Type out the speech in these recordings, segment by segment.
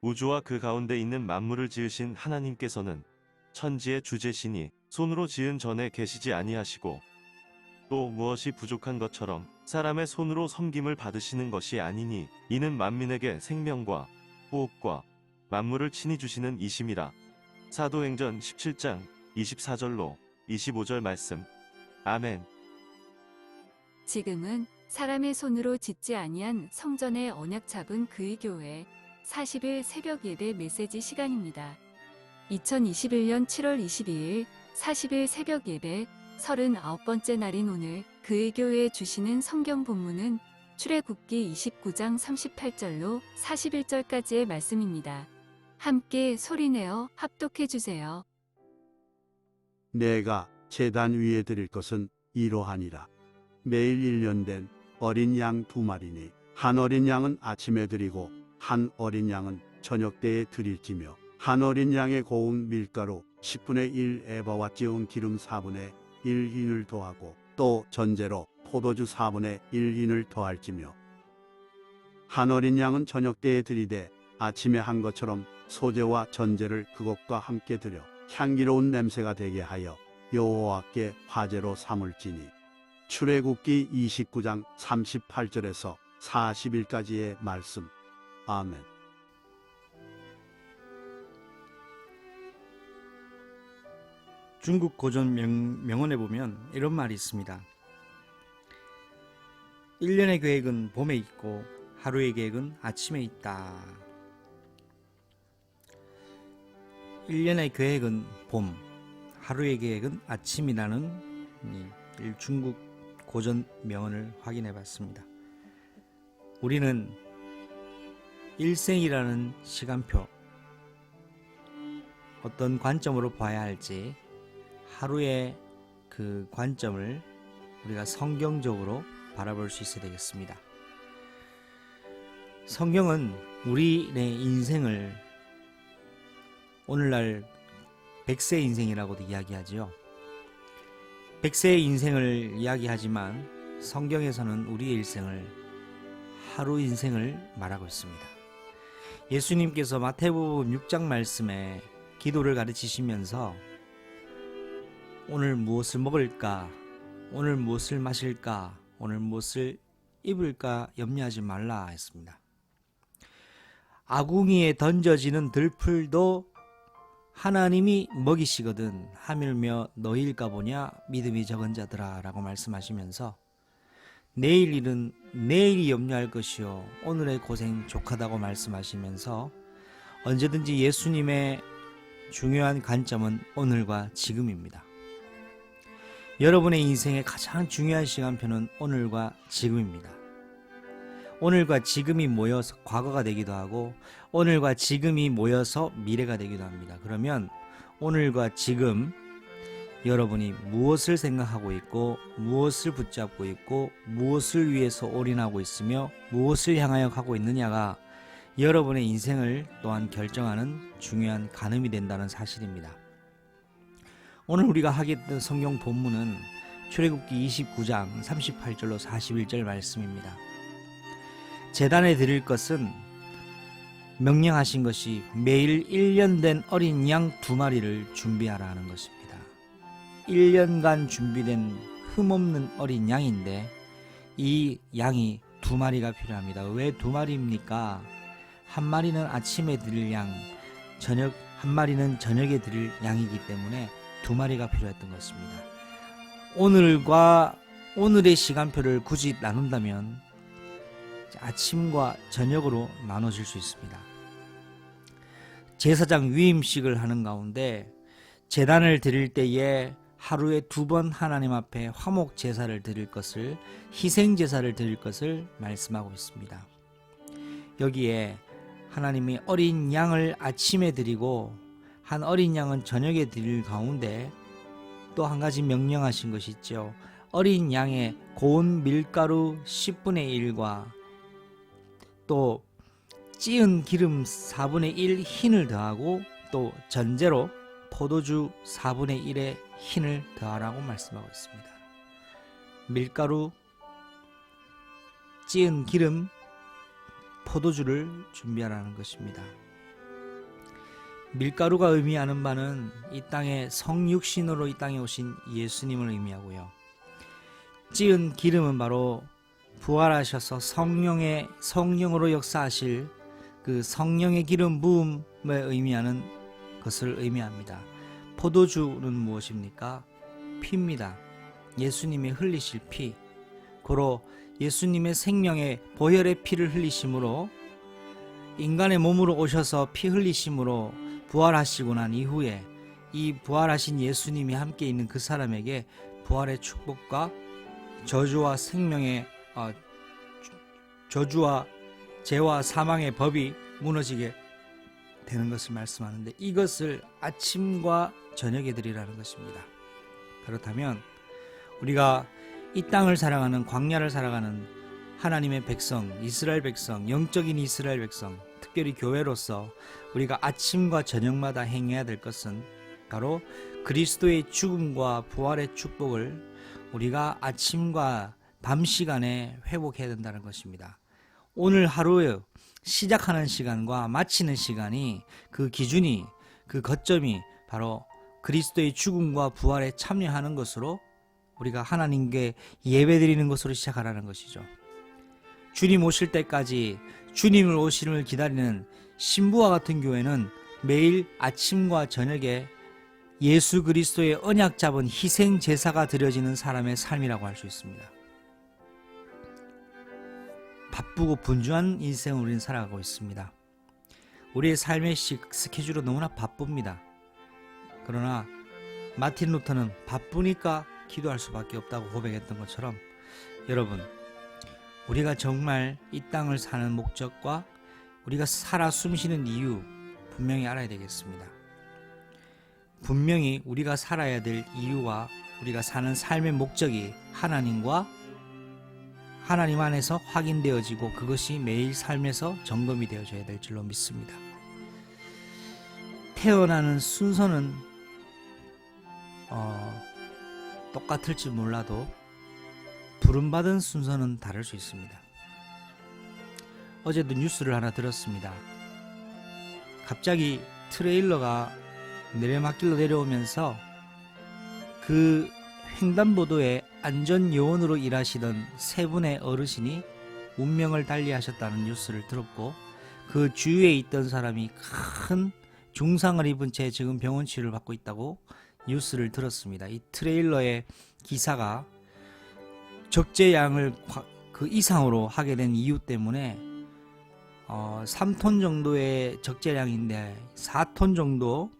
우주와 그 가운데 있는 만물을 지으신 하나님께서는 천지의 주제시니 손으로 지은 전에 계시지 아니하시고 또 무엇이 부족한 것처럼 사람의 손으로 섬김을 받으시는 것이 아니니 이는 만민에게 생명과 호흡과 만물을 친히 주시는 이심이라. 사도행전 17장 24절로 25절 말씀. 아멘. 지금은 사람의 손으로 짓지 아니한 성전의 언약 잡은 그의 교회 40일 새벽 예배 메시지 시간입니다. 2021년 7월 22일 40일 새벽 예배 39번째 날인 오늘 그의 교회에 주시는 성경 본문은 출애굽기 29장 38절로 41절까지의 말씀입니다. 함께 소리내어 합독해 주세요. 내가 제단 위에 드릴 것은 이러하니라. 매일 1년 된 어린 양 2마리니 한 어린 양은 아침에 드리고 한 어린 양은 저녁 때에 드릴지며 한 어린 양의 고운 밀가루 10분의 1 에바와 찌운 기름 4분의 1 hin을 더하고 또 전제로 포도주 4분의 1 hin을 더할지며 한 어린 양은 저녁 때에 드리되 아침에 한 것처럼 소제와 전제를 그것과 함께 드려 향기로운 냄새가 되게 하여 여호와께 화제로 삼을지니. 출애굽기 29장 38절에서 40일까지의 말씀. 아멘. 중국 고전 명언에 보면 이런 말이 있습니다. 1년의 계획은 봄에 있고 하루의 계획은 아침에 있다. 1년의 계획은 봄, 하루의 계획은 아침이라는 중국 고전 명언을 확인해 봤습니다. 우리는 일생이라는 시간표, 어떤 관점으로 봐야 할지 하루의 그 관점을 우리가 성경적으로 바라볼 수 있어야 되겠습니다. 성경은 우리의 인생을 오늘날 100세 인생이라고도 이야기하지요. 100세의 인생을 이야기하지만 성경에서는 우리의 일생을 하루 인생을 말하고 있습니다. 예수님께서 마태복음 6장 말씀에 기도를 가르치시면서 오늘 무엇을 먹을까? 오늘 무엇을 마실까? 오늘 무엇을 입을까? 염려하지 말라 했습니다. 아궁이에 던져지는 들풀도 하나님이 먹이시거든 하물며 너희일까 보냐 믿음이 적은 자들아 라고 말씀하시면서 내일 일은 내일이 염려할 것이요 오늘의 고생 족하다고 말씀하시면서 언제든지 예수님의 중요한 관점은 오늘과 지금입니다. 여러분의 인생의 가장 중요한 시간표는 오늘과 지금입니다. 오늘과 지금이 모여서 과거가 되기도 하고 오늘과 지금이 모여서 미래가 되기도 합니다. 그러면 오늘과 지금 여러분이 무엇을 생각하고 있고 무엇을 붙잡고 있고 무엇을 위해서 올인하고 있으며 무엇을 향하여 가고 있느냐가 여러분의 인생을 또한 결정하는 중요한 가늠이 된다는 사실입니다. 오늘 우리가 하겠던 성경 본문은 출애굽기 29장 38절로 41절 말씀입니다. 제단에 드릴 것은 명령하신 것이 매일 1년 된 어린 양 2마리를 준비하라는 것입니다. 1년간 준비된 흠없는 어린 양인데 이 양이 2마리가 필요합니다. 왜 2마리입니까? 한 마리는 아침에 드릴 양, 한 마리는 저녁에 드릴 양이기 때문에 2마리가 필요했던 것입니다. 오늘의 시간표를 굳이 나눈다면 아침과 저녁으로 나눠질 수 있습니다. 제사장 위임식을 하는 가운데 제단을 드릴 때에 하루에 2번 하나님 앞에 화목 제사를 드릴 것을, 희생 제사를 드릴 것을 말씀하고 있습니다. 여기에 하나님이 어린 양을 아침에 드리고 한 어린 양은 저녁에 드릴 가운데 또 한 가지 명령하신 것이 있죠. 어린 양의 고운 밀가루 10분의 1과 또 찌은 기름 4분의 1 hin을 더하고 또 전제로 포도주 4분의 1의 hin을 더하라고 말씀하고 있습니다. 밀가루, 찌은 기름, 포도주를 준비하라는 것입니다. 밀가루가 의미하는 바는 이 땅에 성육신으로 이 땅에 오신 예수님을 의미하고요. 찌은 기름은 바로 부활하셔서 성령으로 역사하실 그 성령의 기름 부음을 의미하는 것을 의미합니다. 포도주는 무엇입니까? 피입니다. 예수님이 흘리실 피. 고로 예수님의 생명의 보혈의 피를 흘리심으로 인간의 몸으로 오셔서 피 흘리심으로 부활하시고 난 이후에 이 부활하신 예수님이 함께 있는 그 사람에게 부활의 축복과 저주와 생명의 저주와 죄와 사망의 법이 무너지게 되는 것을 말씀하는데, 이것을 아침과 저녁에 드리라는 것입니다. 그렇다면 우리가 이 땅을 살아가는, 광야를 살아가는 하나님의 백성, 이스라엘 백성, 영적인 이스라엘 백성, 특별히 교회로서 우리가 아침과 저녁마다 행해야 될 것은 바로 그리스도의 죽음과 부활의 축복을 우리가 아침과 밤 시간에 회복해야 된다는 것입니다. 오늘 하루에 시작하는 시간과 마치는 시간이, 그 기준이, 그 거점이 바로 그리스도의 죽음과 부활에 참여하는 것으로 우리가 하나님께 예배드리는 것으로 시작하라는 것이죠. 주님 오실 때까지 주님을 오심을 기다리는 신부와 같은 교회는 매일 아침과 저녁에 예수 그리스도의 언약 잡은 희생 제사가 드려지는 사람의 삶이라고 할 수 있습니다. 바쁘고 분주한 인생을 우리는 살아가고 있습니다. 우리의 삶의 스케줄은 너무나 바쁩니다. 그러나 마틴 루터는 바쁘니까 기도할 수밖에 없다고 고백했던 것처럼, 여러분, 우리가 정말 이 땅을 사는 목적과 우리가 살아 숨쉬는 이유 분명히 알아야 되겠습니다. 분명히 우리가 살아야 될 이유와 우리가 사는 삶의 목적이 하나님 안에서 확인되어지고 그것이 매일 삶에서 점검이 되어져야 될 줄로 믿습니다. 태어나는 순서는 똑같을지 몰라도 부름받은 순서는 다를 수 있습니다. 어제도 뉴스를 하나 들었습니다. 갑자기 트레일러가 내리막길로 내려오면서 그 횡단보도에 안전요원으로 일하시던 세 분의 어르신이 운명을 달리하셨다는 뉴스를 들었고, 그 주위에 있던 사람이 큰 중상을 입은 채 지금 병원 치료를 받고 있다고 뉴스를 들었습니다. 이 트레일러의 기사가 적재량을 그 이상으로 하게 된 이유 때문에 3톤 정도의 적재량인데 4톤 정도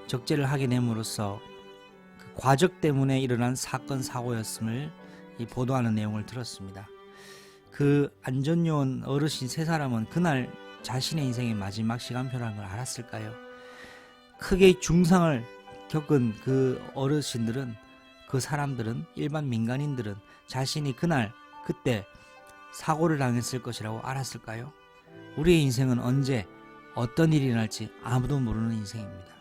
적재를 하게 됨으로써 그 과적 때문에 일어난 사건 사고였음을 보도하는 내용을 들었습니다. 그 안전요원 어르신 세 사람은 그날 자신의 인생의 마지막 시간표라는 걸 알았을까요? 크게 중상을 겪은 그 어르신들은, 그 사람들은, 일반 민간인들은 자신이 그때 사고를 당했을 것이라고 알았을까요? 우리의 인생은 언제 어떤 일이 날지 아무도 모르는 인생입니다.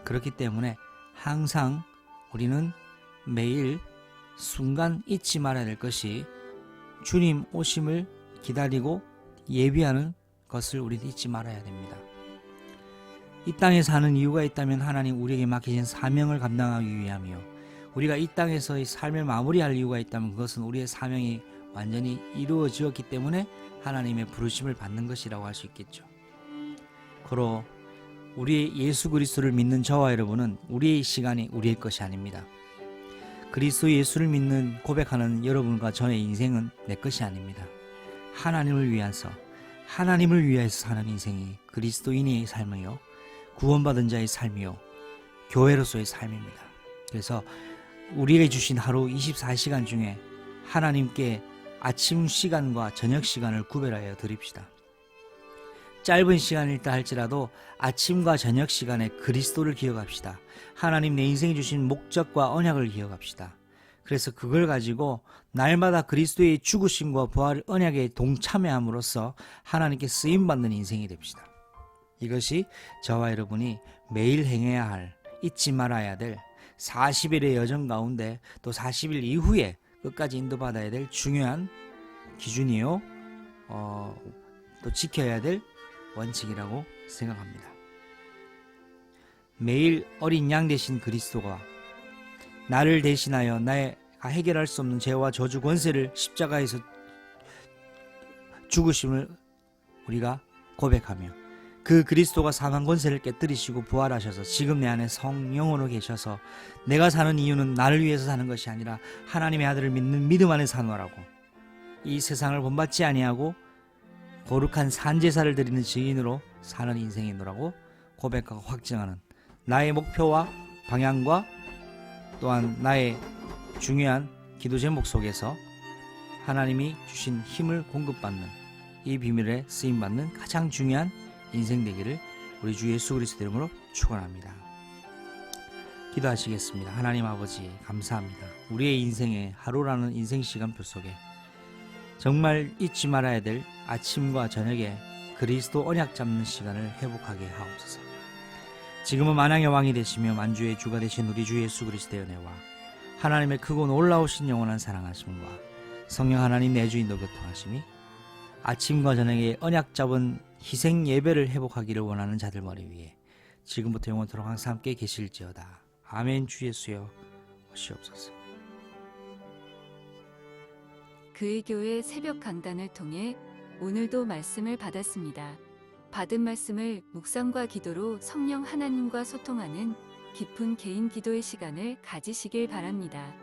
그렇기 때문에 항상 우리는 매일 순간 잊지 말아야 될 것이, 주님 오심을 기다리고 예비하는 것을 우리는 잊지 말아야 됩니다. 이 땅에 사는 이유가 있다면 하나님 우리에게 맡기신 사명을 감당하기 위함이요, 우리가 이 땅에서의 삶을 마무리할 이유가 있다면 그것은 우리의 사명이 완전히 이루어지었기 때문에 하나님의 부르심을 받는 것이라고 할 수 있겠죠. 그로 우리 예수 그리스도를 믿는 저와 여러분은 우리의 시간이 우리의 것이 아닙니다. 그리스도 예수를 믿는 고백하는 여러분과 저의 인생은 내 것이 아닙니다. 하나님을 위해서 사는 인생이 그리스도인의 삶이요, 구원받은 자의 삶이요, 교회로서의 삶입니다. 그래서 우리에게 주신 하루 24시간 중에 하나님께 아침 시간과 저녁 시간을 구별하여 드립시다. 짧은 시간일다 할지라도 아침과 저녁 시간에 그리스도를 기억합시다. 하나님 내 인생에 주신 목적과 언약을 기억합시다. 그래서 그걸 가지고 날마다 그리스도의 죽으심과 부활 언약에 동참함으로써 하나님께 쓰임받는 인생이 됩시다. 이것이 저와 여러분이 매일 행해야 할, 잊지 말아야 될 40일의 여정 가운데 또 40일 이후에 끝까지 인도받아야 될 중요한 기준이요, 또 지켜야 될 원칙이라고 생각합니다. 매일 어린 양 대신 그리스도가 나를 대신하여 내가 해결할 수 없는 죄와 저주 권세를 십자가에서 죽으심을 우리가 고백하며 그 그리스도가 사망 권세를 깨뜨리시고 부활하셔서 지금 내 안에 성령으로 계셔서 내가 사는 이유는 나를 위해서 사는 것이 아니라 하나님의 아들을 믿는 믿음 안에 사노라고, 이 세상을 본받지 아니하고 거룩한 산제사를 드리는 증인으로 사는 인생이노라고 고백하고 확증하는 나의 목표와 방향과 또한 나의 중요한 기도 제목 속에서 하나님이 주신 힘을 공급받는 이 비밀에 쓰임받는 가장 중요한 인생 되기를 우리 주 예수 그리스도 이름으로 축원합니다. 기도하시겠습니다. 하나님 아버지 감사합니다. 우리의 인생에 하루라는 인생 시간표 속에 정말 잊지 말아야 될 아침과 저녁에 그리스도 언약 잡는 시간을 회복하게 하옵소서. 지금은 만왕의 왕이 되시며 만주의 주가 되신 우리 주 예수 그리스도의 은혜와 하나님의 크고 놀라우신 영원한 사랑하심과 성령 하나님 내 주인도 교통하심이 아침과 저녁에 언약 잡은 희생 예배를 회복하기를 원하는 자들 머리 위에 지금부터 영원토록 항상 함께 계실지어다. 아멘. 주 예수여 오시옵소서. 그의 교회 새벽 강단을 통해 오늘도 말씀을 받았습니다. 받은 말씀을 묵상과 기도로 성령 하나님과 소통하는 깊은 개인 기도의 시간을 가지시길 바랍니다.